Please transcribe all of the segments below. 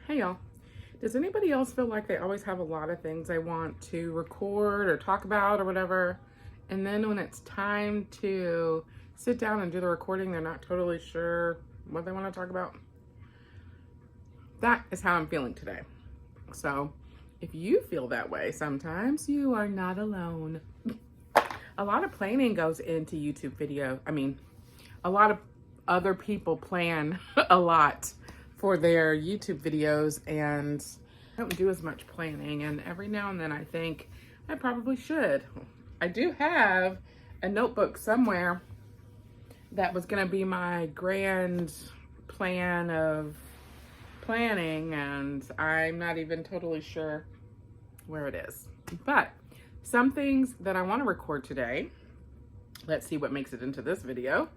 Hey y'all, does anybody else feel like they always have a lot of things they want to record or talk about or whatever, and then when it's time to sit down and do the recording, they're not totally sure what they want to talk about? That is how I'm feeling today. So if you feel that way sometimes, you are not alone. A lot of planning goes into YouTube video. A lot of other people plan a lot for their YouTube videos, and I don't do as much planning, and every now and then I think I probably should. I do have a notebook somewhere that was going to be my grand plan of planning, and I'm not even totally sure where it is. But some things that I want to record today, let's see what makes it into this video,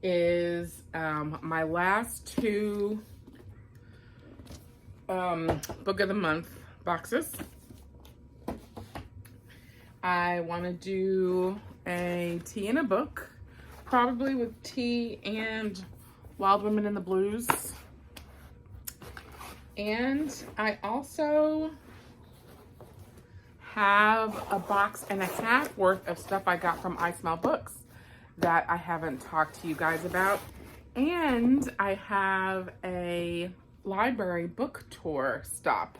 is my last two book of the month boxes. I want to do a tea and a book, probably with tea and Wild Women in the Blues. And I also have a box and a half worth of stuff I got from I Smell Books that I haven't talked to you guys about. And I have a library book tour stop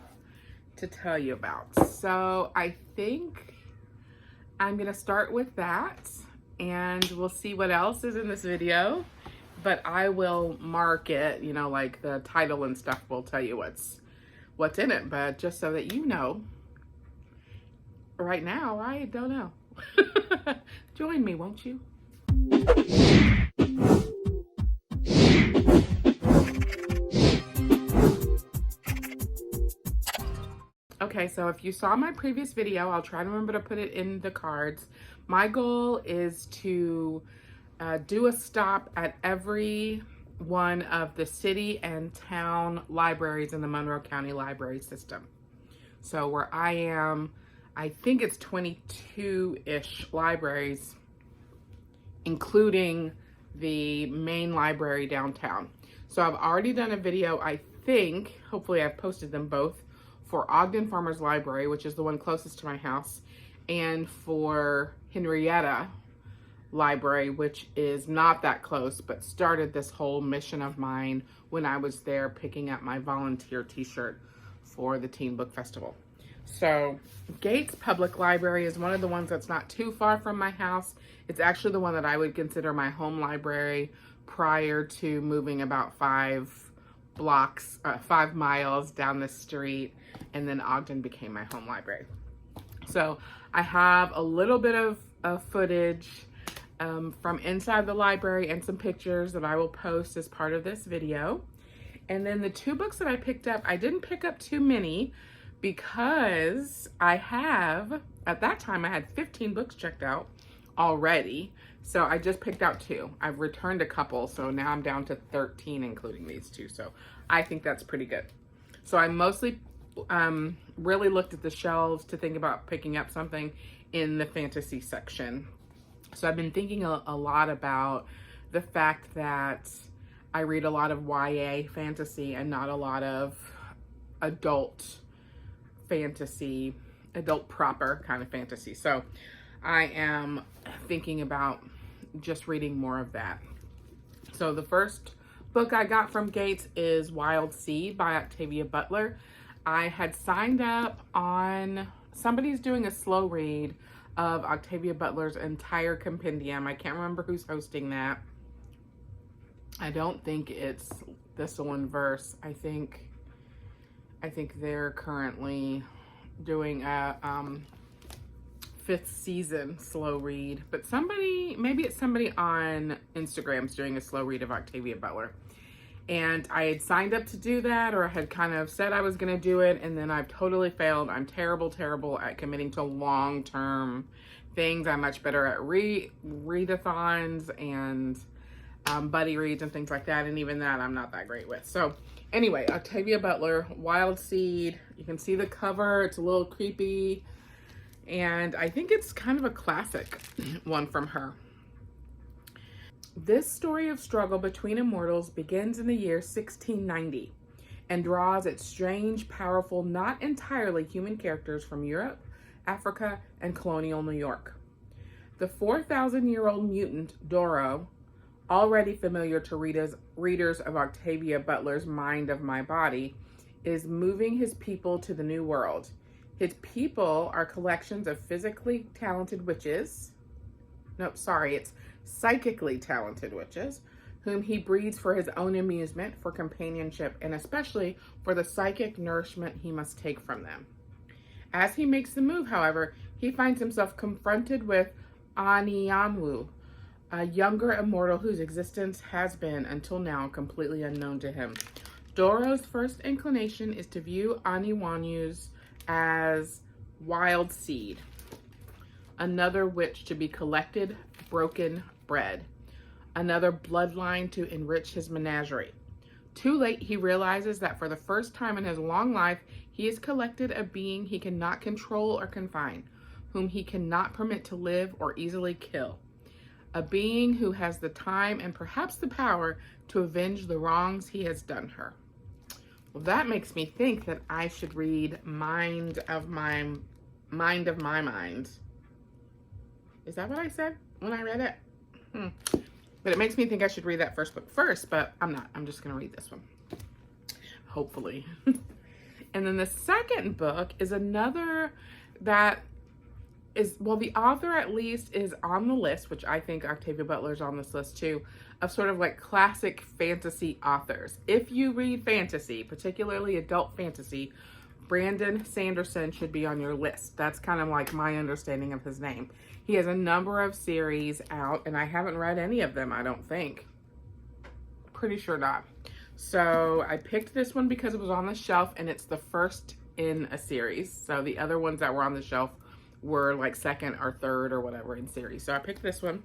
to tell you about. So I think I'm gonna start with that, and we'll see what else is in this video. But I will mark it, like the title and stuff will tell you what's in it. But just so that you know, right now, I don't know. Join me, won't you? Okay, so if you saw my previous video, I'll try to remember to put it in the cards. My goal is to do a stop at every one of the city and town libraries in the Monroe County Library System. So where I am, I think it's 22-ish libraries, including the main library downtown. So I've already done a video, I think, hopefully I've posted them both, for Ogden Farmers Library, which is the one closest to my house, and for Henrietta Library, which is not that close, but started this whole mission of mine when I was there picking up my volunteer t-shirt for the Teen Book Festival. So Gates Public Library is one of the ones that's not too far from my house. It's actually the one that I would consider my home library prior to moving about 5 miles down the street, and then Ogden became my home library. So I have a little bit of footage from inside the library and some pictures that I will post as part of this video. And then the 2 books that I picked up, I didn't pick up too many because at that time I had 15 books checked out already. So I just picked out 2. I've returned a couple, so now I'm down to 13, including these 2. So I think that's pretty good. So I mostly really looked at the shelves to think about picking up something in the fantasy section. So I've been thinking a lot about the fact that I read a lot of YA fantasy and not a lot of adult fantasy, adult proper kind of fantasy. So I am thinking about just reading more of that. So the first book I got from Gates is Wild Seed by Octavia Butler. I had signed up on, somebody's doing a slow read of Octavia Butler's entire compendium. I can't remember who's hosting that. I don't think it's Thistle and Verse. I think they're currently doing a 5th season slow read, but maybe it's somebody on Instagram's doing a slow read of Octavia Butler. And I had signed up to do that, or I had kind of said I was going to do it, and then I've totally failed. I'm terrible at committing to long-term things. I'm much better at readathons and buddy reads and things like that, and even that I'm not that great with. So anyway, Octavia Butler, Wild Seed. You can see the cover. It's a little creepy, and I think it's kind of a classic one from her. This story of struggle between immortals begins in the year 1690. and draws its strange, powerful, not entirely human characters from Europe, Africa, and colonial New York. The 4,000-year-old mutant, Doro, already familiar to readers of Octavia Butler's Mind of My Body, is moving his people to the new world. His people are collections of physically talented witches. No, sorry, it's psychically talented witches, whom he breeds for his own amusement, for companionship, and especially for the psychic nourishment he must take from them. As he makes the move, however, he finds himself confronted with Anianwu, a younger immortal whose existence has been, until now, completely unknown to him. Doro's first inclination is to view Anianwu as wild seed, another witch to be collected, broken, bred, another bloodline to enrich his menagerie. Too late, he realizes that for the first time in his long life, he has collected a being he cannot control or confine, whom he cannot permit to live or easily kill. A being who has the time and perhaps the power to avenge the wrongs he has done her. Well, that makes me think that I should read Mind of My Mind. Is that what I said when I read it? But it makes me think I should read that first book first, but I'm not. I'm just going to read this one. Hopefully. And then the second book is another that is, well, the author at least is on the list, which I think Octavia Butler's on this list too, of sort of like classic fantasy authors. If you read fantasy, particularly adult fantasy, Brandon Sanderson should be on your list. That's kind of like my understanding of his name. He has a number of series out, and I haven't read any of them, I don't think. Pretty sure not. So I picked this one because it was on the shelf, and it's the first in a series. So the other ones that were on the shelf were like second or third or whatever in series. So I picked this one.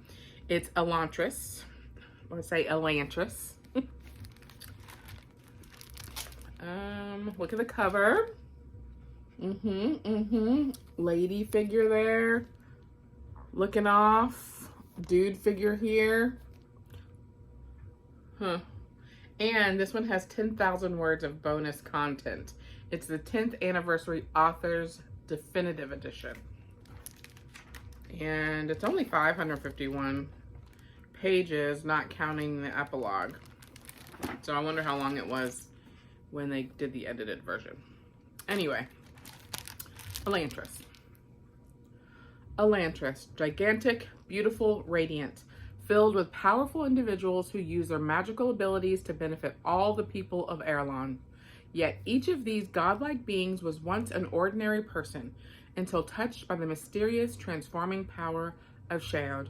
It's Elantris. I want to say Elantris. Look at the cover. Lady figure there. Looking off. Dude figure here. And this one has 10,000 words of bonus content. It's the 10th anniversary author's definitive edition. And it's only 551 pages, not counting the epilogue. So I wonder how long it was when they did the edited version. Anyway, Elantris. Elantris, gigantic, beautiful, radiant, filled with powerful individuals who use their magical abilities to benefit all the people of Erelon. Yet each of these godlike beings was once an ordinary person, until touched by the mysterious transforming power of Sheod.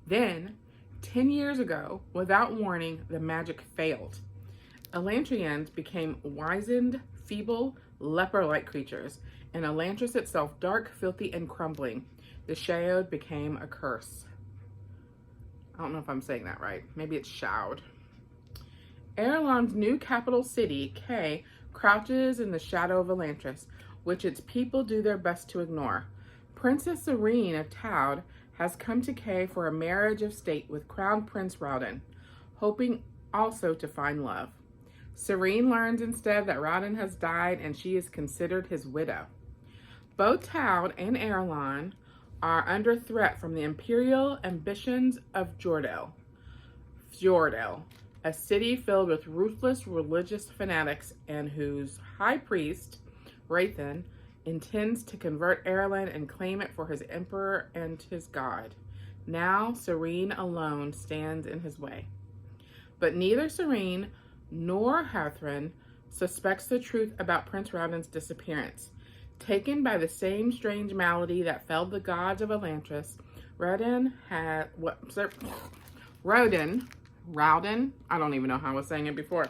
Then, 10 years ago, without warning, the magic failed. Elantrians became wizened, feeble, leper-like creatures, and Elantris itself dark, filthy, and crumbling. The Sheod became a curse. I don't know if I'm saying that right. Maybe it's Shoud. Erelon's new capital city, Kay, crouches in the shadow of Elantris, which its people do their best to ignore. Princess Serene of Taud has come to Kay for a marriage of state with Crown Prince Rauden, hoping also to find love. Serene learns instead that Rauden has died and she is considered his widow. Both Taud and Erelon are under threat from the imperial ambitions of Fjordell, a city filled with ruthless religious fanatics and whose high priest, Rathan, intends to convert Erelon and claim it for his emperor and his god. Now Serene alone stands in his way. But neither Serene nor Hathran suspects the truth about Prince Rauden's disappearance. Taken by the same strange malady that felled the gods of Elantris, Rauden, I don't even know how I was saying it before,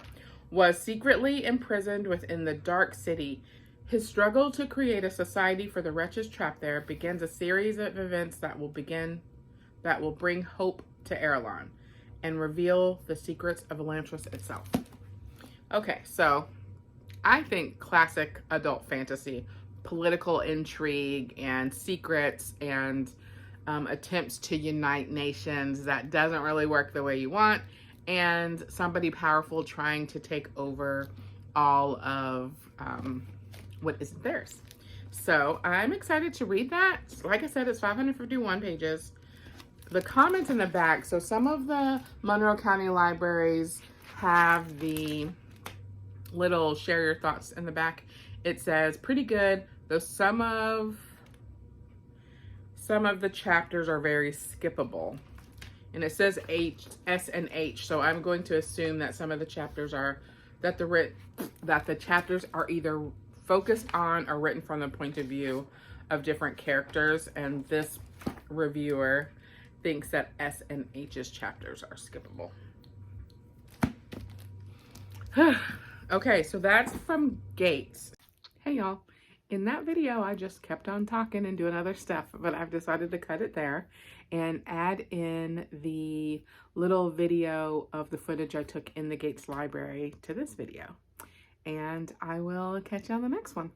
was secretly imprisoned within the dark city. His struggle to create a society for the wretches trapped there begins a series of events that will bring hope to Erelon and reveal the secrets of Elantris itself. Okay, so I think classic adult fantasy, political intrigue and secrets and attempts to unite nations that doesn't really work the way you want, and somebody powerful trying to take over all of what isn't theirs. So I'm excited to read that. Like I said, it's 551 pages. The comments in the back, so some of the Monroe County libraries have the little share your thoughts in the back. It says pretty good, though some of the chapters are very skippable. And it says S and H, so I'm going to assume that some of the chapters are that the chapters are either focused on or written from the point of view of different characters, and this reviewer thinks that S and H's chapters are skippable. Okay, so that's from Gates. Hey y'all, in that video I just kept on talking and doing other stuff, but I've decided to cut it there and add in the little video of the footage I took in the Gates library to this video. And I will catch you on the next one.